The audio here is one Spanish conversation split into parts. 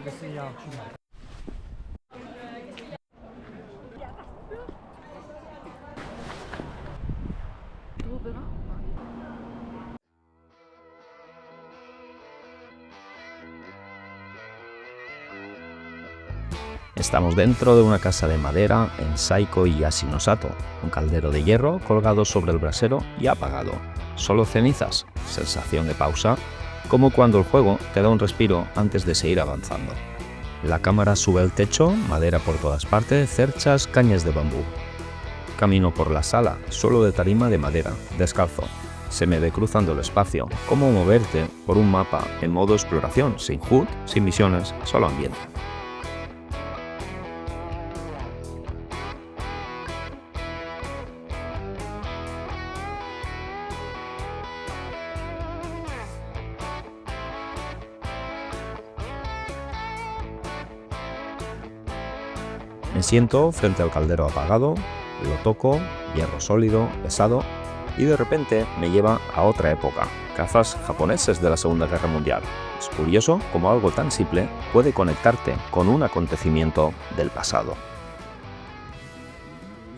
个是要去买。Estamos dentro de una casa de madera en Saiko y Yashinosato, un caldero de hierro colgado sobre el brasero y apagado. Solo cenizas, sensación de pausa, como cuando el juego te da un respiro antes de seguir avanzando. La cámara sube al techo, madera por todas partes, cerchas, cañas de bambú. Camino por la sala, suelo de tarima de madera, descalzo. Se me ve cruzando el espacio, como moverte por un mapa en modo exploración, sin HUD, sin misiones, solo ambiente. Me siento frente al caldero apagado, lo toco, hierro sólido, pesado, y de repente me lleva a otra época, cazas japoneses de la Segunda Guerra Mundial. Es curioso cómo algo tan simple puede conectarte con un acontecimiento del pasado.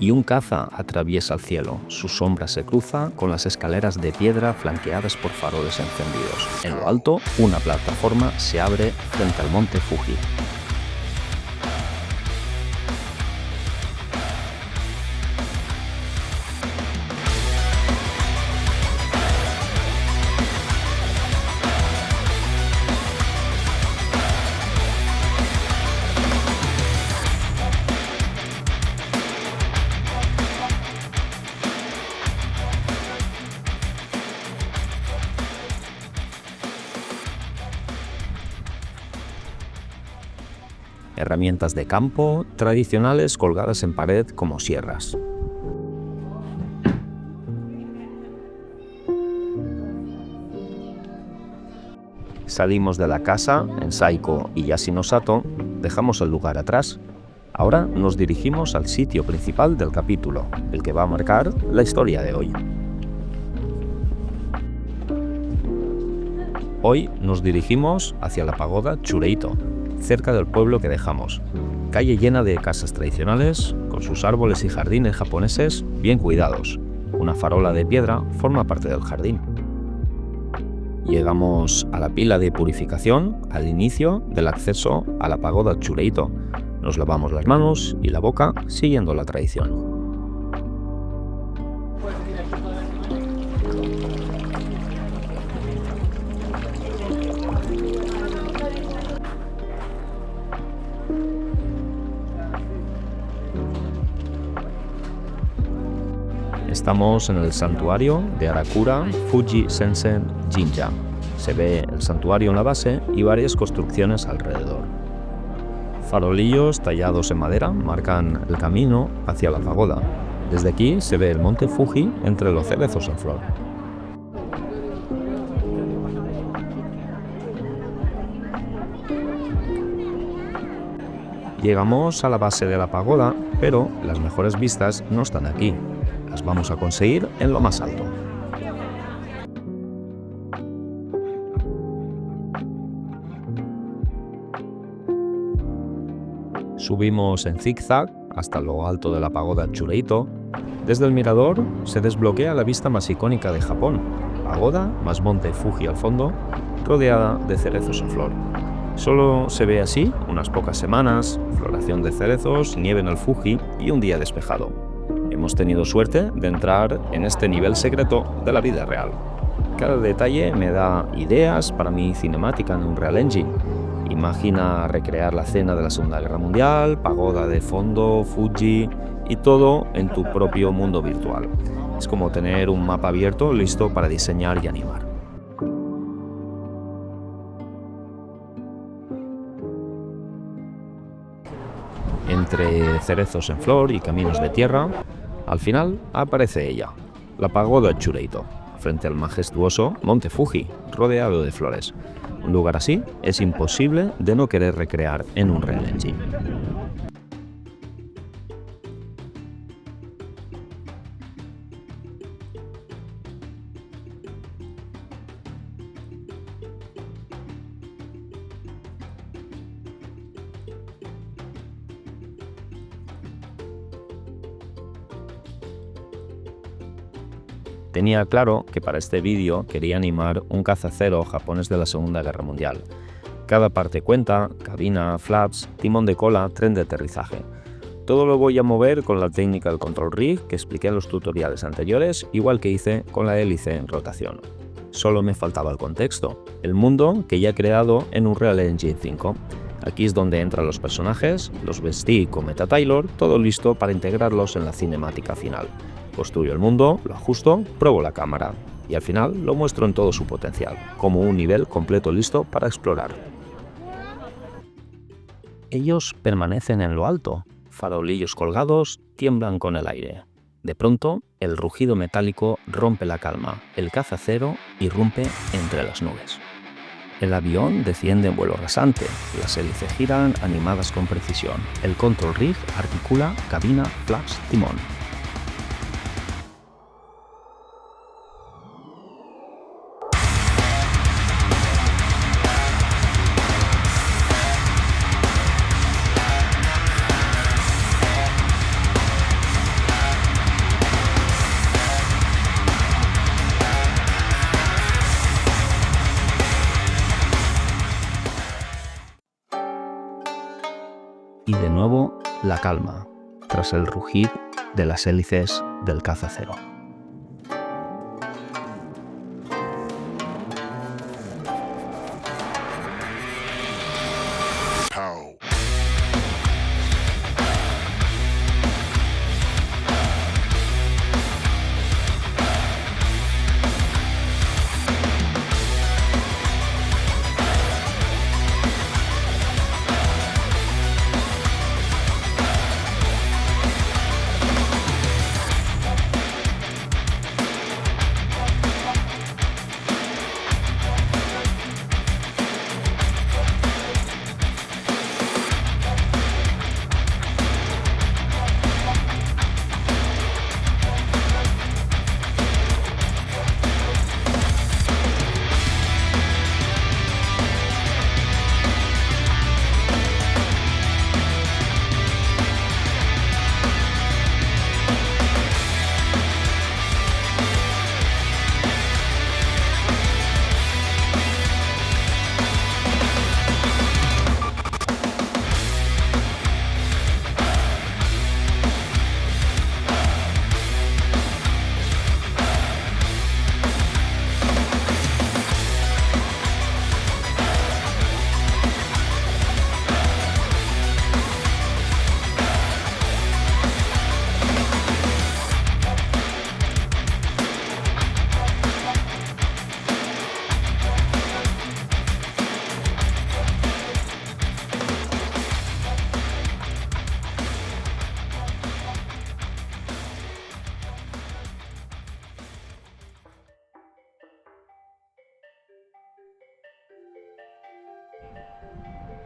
Y un caza atraviesa el cielo, su sombra se cruza con las escaleras de piedra flanqueadas por faroles encendidos. En lo alto, una plataforma se abre frente al monte Fuji. Herramientas de campo tradicionales colgadas en pared como sierras. Salimos de la casa en Saiko y Yashinosato, dejamos el lugar atrás. Ahora nos dirigimos al sitio principal del capítulo, el que va a marcar la historia de hoy. Hoy nos dirigimos hacia la pagoda Chureito, cerca del pueblo que dejamos. Calle llena de casas tradicionales, con sus árboles y jardines japoneses bien cuidados. Una farola de piedra forma parte del jardín. Llegamos a la pila de purificación al inicio del acceso a la pagoda Chureito. Nos lavamos las manos y la boca siguiendo la tradición. Estamos en el santuario de Arakura Fuji Sensen Jinja. Se ve el santuario en la base y varias construcciones alrededor. Farolillos tallados en madera marcan el camino hacia la pagoda. Desde aquí se ve el monte Fuji entre los cerezos en flor. Llegamos a la base de la pagoda, pero las mejores vistas no están aquí. Las vamos a conseguir en lo más alto. Subimos en zigzag hasta lo alto de la pagoda Chureito. Desde el mirador se desbloquea la vista más icónica de Japón, pagoda más monte Fuji al fondo, rodeada de cerezos en flor. Solo se ve así unas pocas semanas, floración de cerezos, nieve en el Fuji y un día despejado. Hemos tenido suerte de entrar en este nivel secreto de la vida real. Cada detalle me da ideas para mi cinemática en Unreal Engine. Imagina recrear la escena de la Segunda Guerra Mundial, pagoda de fondo, Fuji y todo en tu propio mundo virtual. Es como tener un mapa abierto listo para diseñar y animar. Entre cerezos en flor y caminos de tierra, al final aparece ella, la pagoda Chureito, frente al majestuoso monte Fuji, rodeado de flores. Un lugar así es imposible de no querer recrear en Unreal Engine. Tenía claro que para este vídeo quería animar un cazacero japonés de la Segunda Guerra Mundial. Cada parte cuenta: cabina, flaps, timón de cola, tren de aterrizaje. Todo lo voy a mover con la técnica del control rig que expliqué en los tutoriales anteriores, igual que hice con la hélice en rotación. Solo me faltaba el contexto, el mundo que ya he creado en Unreal Engine 5. Aquí es donde entran los personajes, los vestí con MetaTailor, todo listo para integrarlos en la cinemática final. Construyo el mundo, lo ajusto, pruebo la cámara y al final lo muestro en todo su potencial, como un nivel completo listo para explorar. Ellos permanecen en lo alto, farolillos colgados tiemblan con el aire. De pronto, el rugido metálico rompe la calma, el cazacero irrumpe entre las nubes. El avión desciende en vuelo rasante, las hélices giran animadas con precisión, el control rig articula cabina, flaps, timón. Y de nuevo la calma, tras el rugir de las hélices del cazacero.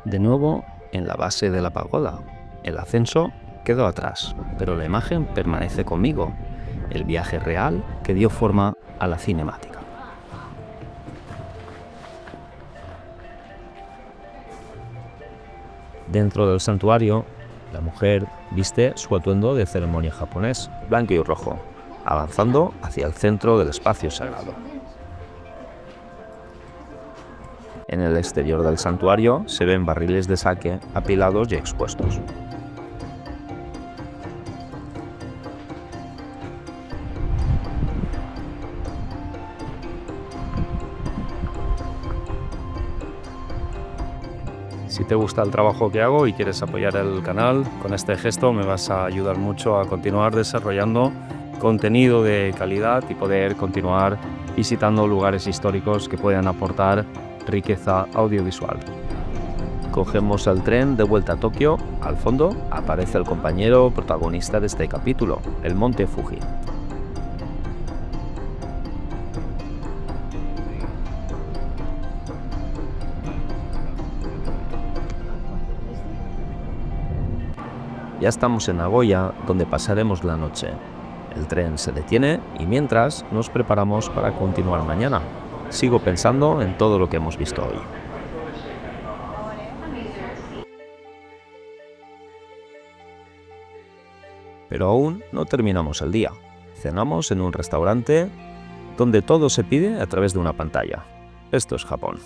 De nuevo en la base de la pagoda. El ascenso quedó atrás, pero la imagen permanece conmigo, el viaje real que dio forma a la cinemática. Dentro del santuario, la mujer viste su atuendo de ceremonia japonés, blanco y rojo, avanzando hacia el centro del espacio sagrado. En el exterior del santuario se ven barriles de sake apilados y expuestos. Si te gusta el trabajo que hago y quieres apoyar el canal, con este gesto me vas a ayudar mucho a continuar desarrollando contenido de calidad y poder continuar visitando lugares históricos que puedan aportar riqueza audiovisual. Cogemos el tren de vuelta a Tokio. Al fondo aparece el compañero protagonista de este capítulo, el monte Fuji. Ya estamos en Nagoya, donde pasaremos la noche. El tren se detiene y mientras nos preparamos para continuar mañana. Sigo pensando en todo lo que hemos visto hoy. Pero aún no terminamos el día. Cenamos en un restaurante donde todo se pide a través de una pantalla. Esto es Japón.